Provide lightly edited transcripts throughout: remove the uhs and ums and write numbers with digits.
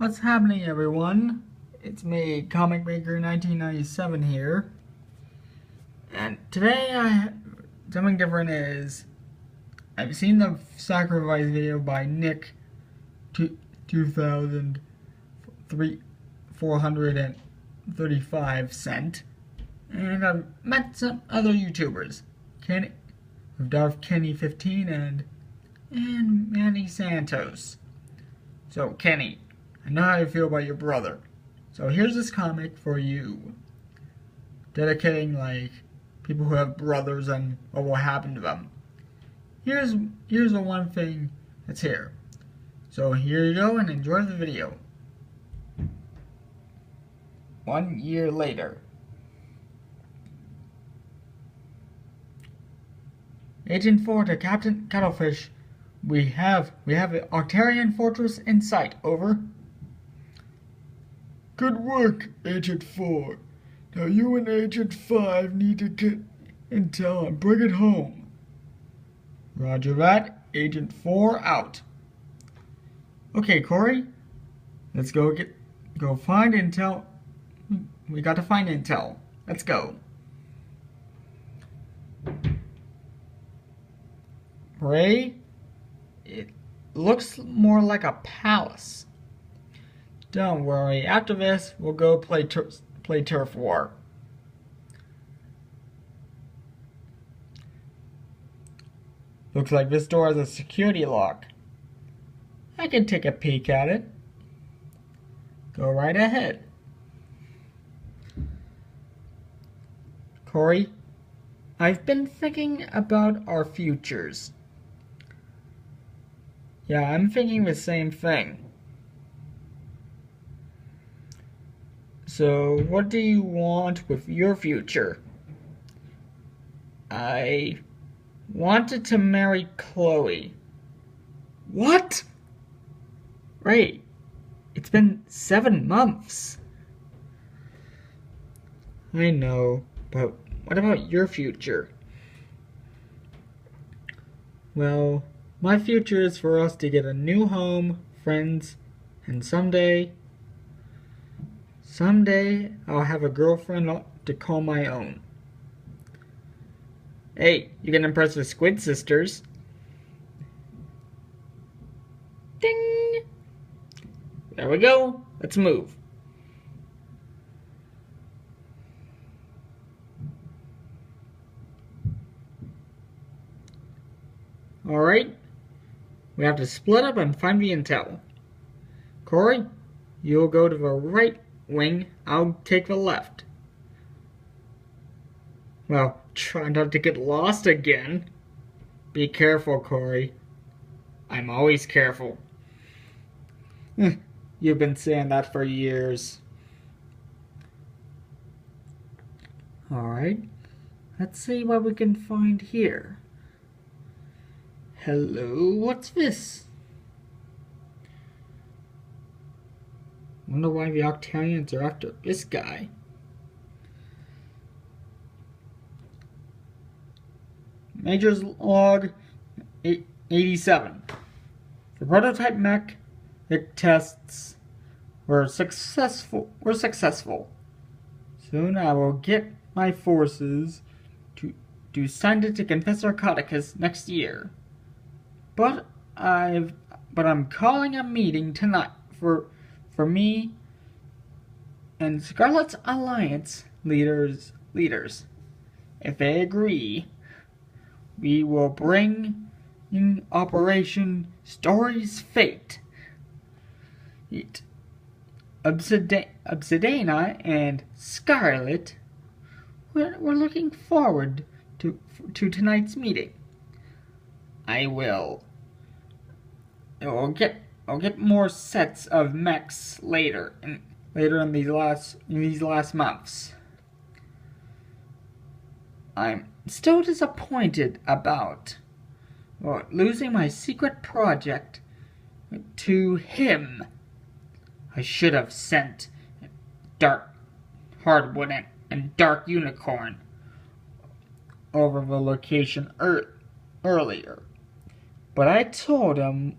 What's happening, everyone? It's me, Comic Maker 1997 here. And today something different is I've seen the sacrifice video by Nick 435 cent, and I've met some other YouTubers, Kenny 15 and Manny Santos. So Kenny, I know how you feel about your brother. So here's this comic for you, dedicating people who have brothers and what will happen to them. Here's the one thing that's here. So here you go and enjoy the video. 1 year later. Agent 4 to Captain Cuttlefish. We have the Octarian Fortress in sight, over. Good work, Agent 4. Now you and Agent 5 need to get intel and bring it home. Roger that. Agent 4 out. Okay, Cory. Let's go find intel. We got to find intel. Let's go. Ray? It looks more like a palace. Don't worry, after this, we'll go play turf war. Looks like this door has a security lock. I can take a peek at it. Go right ahead. Cory, I've been thinking about our futures. Yeah, I'm thinking the same thing. So, what do you want with your future? I wanted to marry Chloe. What? Right. It's been 7 months. I know, but what about your future? Well, my future is for us to get a new home, friends, and someday I'll have a girlfriend to call my own. Hey, you can impress the Squid Sisters. Ding! There we go. Let's move. Alright. We have to split up and find the intel. Cory, you'll go to the right wing. I'll take the left. Well, try not to get lost again. Be careful, Cory. I'm always careful. You've been saying that for years. Alright. Let's see what we can find here. Hello, what's this? Wonder why the Octarians are after this guy. Major's log 87. The prototype mech tests were successful. Soon I will get my forces to send it to Confessor Narcoticus next year. But I'm calling a meeting tonight for me and Scarlet's Alliance leaders. If they agree, we will bring in Operation Story's Fate. Obsidiana and Scarlet, we're looking forward to tonight's meeting. I'll get more sets of mechs later in these last months. I'm still disappointed about losing my secret project to him. I should have sent Dark Hardwood and Dark Unicorn over the location earlier. But I told him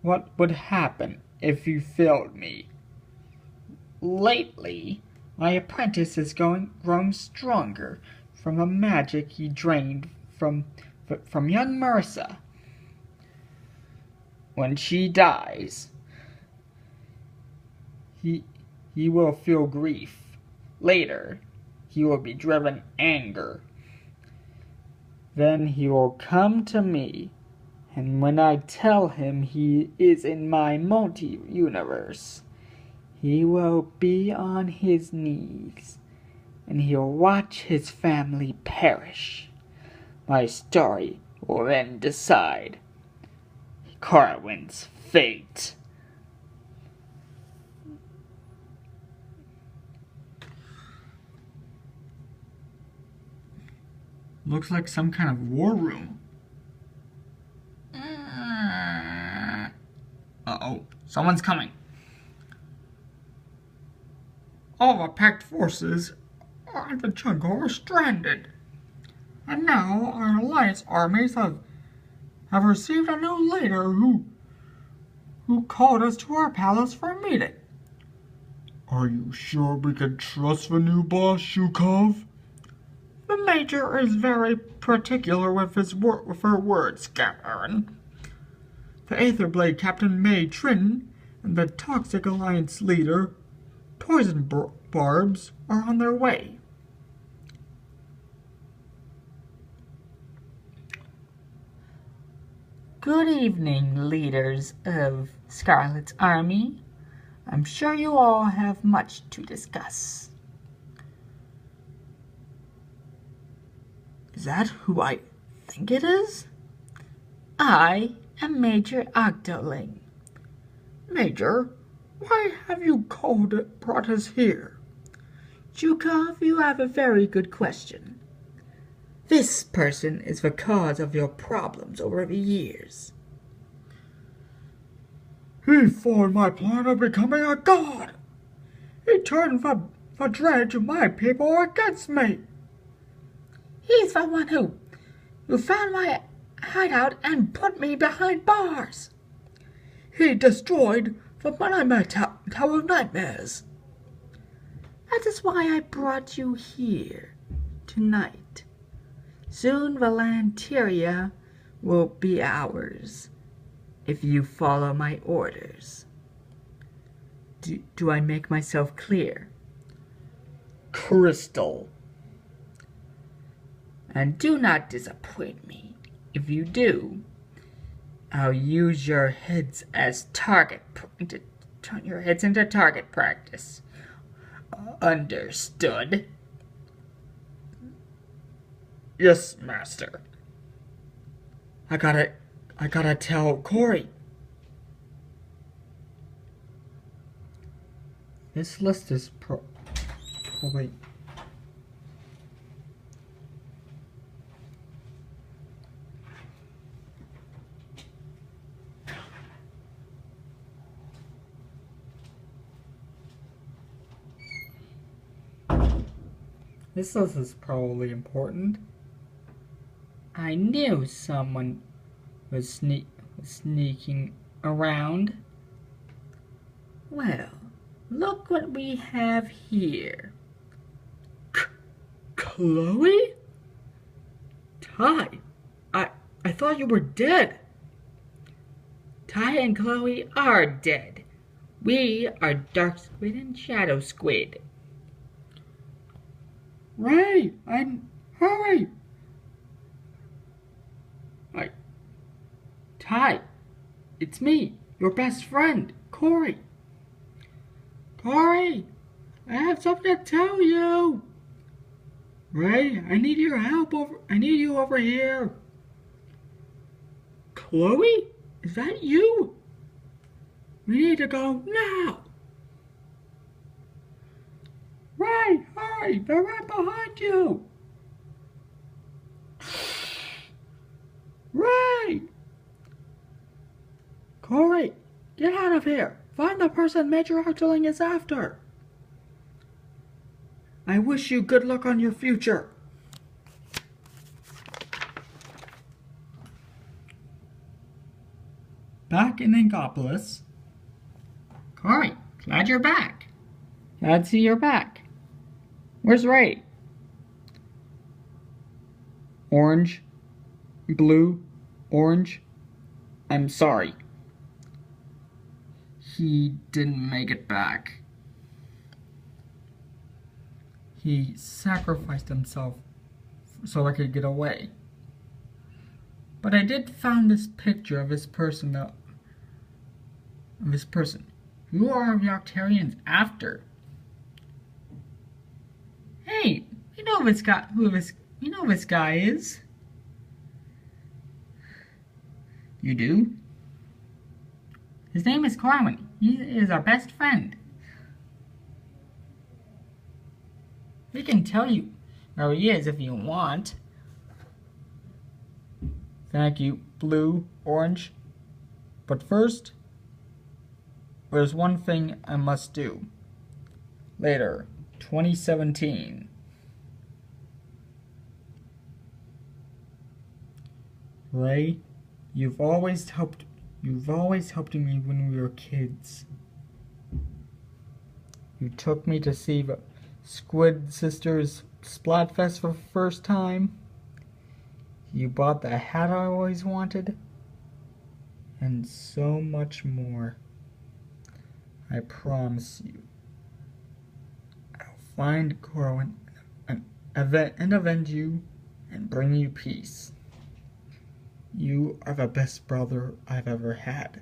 what would happen if you failed me. lately, my apprentice is grown stronger from the magic he drained from young Marissa. When she dies, he will feel grief. Later, he will be driven anger. Then he will come to me, and when I tell him he is in my multi-universe, he will be on his knees, and he'll watch his family perish. My story will then decide Corwin's fate. Looks like some kind of war room. Uh-oh, someone's coming. All the packed forces at the jungle are stranded. And now our alliance armies have received a new leader who called us to our palace for a meeting. Are you sure we can trust the new boss, Shukov? The Major is very particular with her words, Garen. The Aetherblade Captain May Trin and the Toxic Alliance leader, Poison Barbs, are on their way. Good evening, leaders of Scarlet's army. I'm sure you all have much to discuss. Is that who I think it is? I am Major Octoling. Major, why have you brought us here? Zhukov, you have a very good question. This person is the cause of your problems over the years. He foiled my plan of becoming a god. He turned the dredge of my people against me. He's the one who found my hideout and put me behind bars. He destroyed the Monument Tower of Nightmares. That is why I brought you here tonight. Soon Valanteria will be ours, if you follow my orders. Do I make myself clear? Crystal. And do not disappoint me. If you do, I'll use your heads as turn your heads into target practice. Understood? Yes, Master. I gotta tell Cory. This list is oh wait. This list is probably important. I knew someone was sneaking around. Well, look what we have here. Chloe? Ty, I thought you were dead. Ty and Chloe are dead. We are Dark Squid and Shadow Squid. Ray, hurry! Ty, it's me, your best friend, Cory. Cory, I have something to tell you. Ray, I need your help I need you over here. Chloe, is that you? We need to go now. Ray, hurry, they're right behind you. Ray! Cory, get out of here. Find the person Major Octoling is after. I wish you good luck on your future. Back in Inkopolis. Cory, glad you're back. Glad to see you're back. Where's Ray? Orange, blue, orange. I'm sorry. He didn't make it back. He sacrificed himself so I could get away. But I did find this picture of his person. Who are the Octarians after? Hey, we know this guy. We know this guy is. You do? His name is Cory. He is our best friend. We can tell you where he is if you want. Thank you, blue, orange. But first, there's one thing I must do. Later, 2017. Ray, you've always helped me when we were kids. You took me to see the Squid Sisters Splatfest for the first time. You bought the hat I always wanted. And so much more. I promise you. I'll find Cory and avenge you and bring you peace. You are the best brother I've ever had.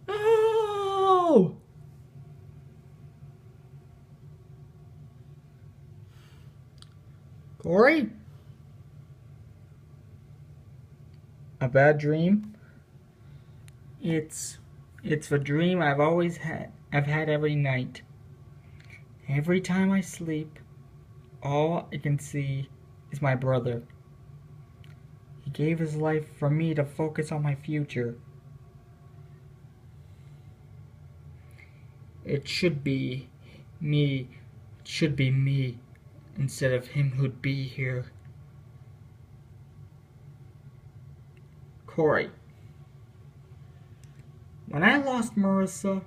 Oh! Cory? A bad dream? It's the dream I've always had. I've had every night. Every time I sleep, all I can see is my brother. He gave his life for me to focus on my future. It should be me. It should be me instead of him who'd be here. Cory. When I lost Marissa,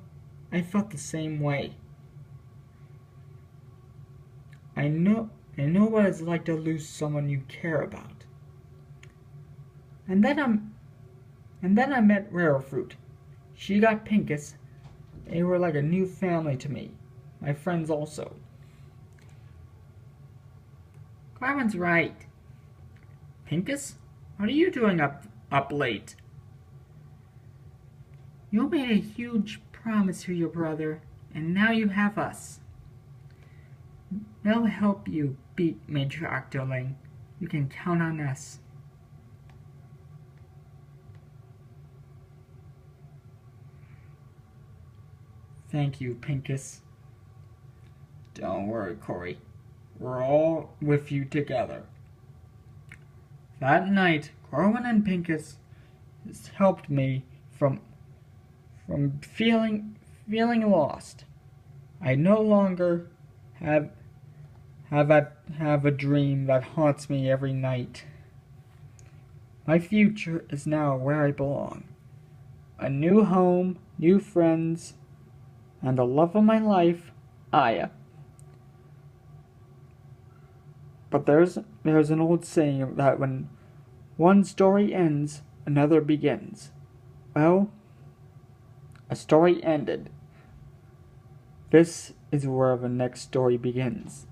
I felt the same way. I know what it's like to lose someone you care about. And then I met Rarefruit. She got Pinkus. They were like a new family to me. My friends also. Carmen's right. Pinkus, what are you doing up late? You made a huge promise to your brother, and now you have us. They'll help you beat Major Octoling. You can count on us. Thank you, Pinkus. Don't worry, Cory. We're all with you together. That night, Corwin and Pinkus helped me from feeling lost. I no longer have a dream that haunts me every night. My future is now where I belong. A new home, new friends, and the love of my life, Aya. But there's an old saying that when one story ends, another begins. Well, a story ended. This is where the next story begins.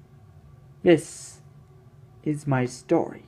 This is my story.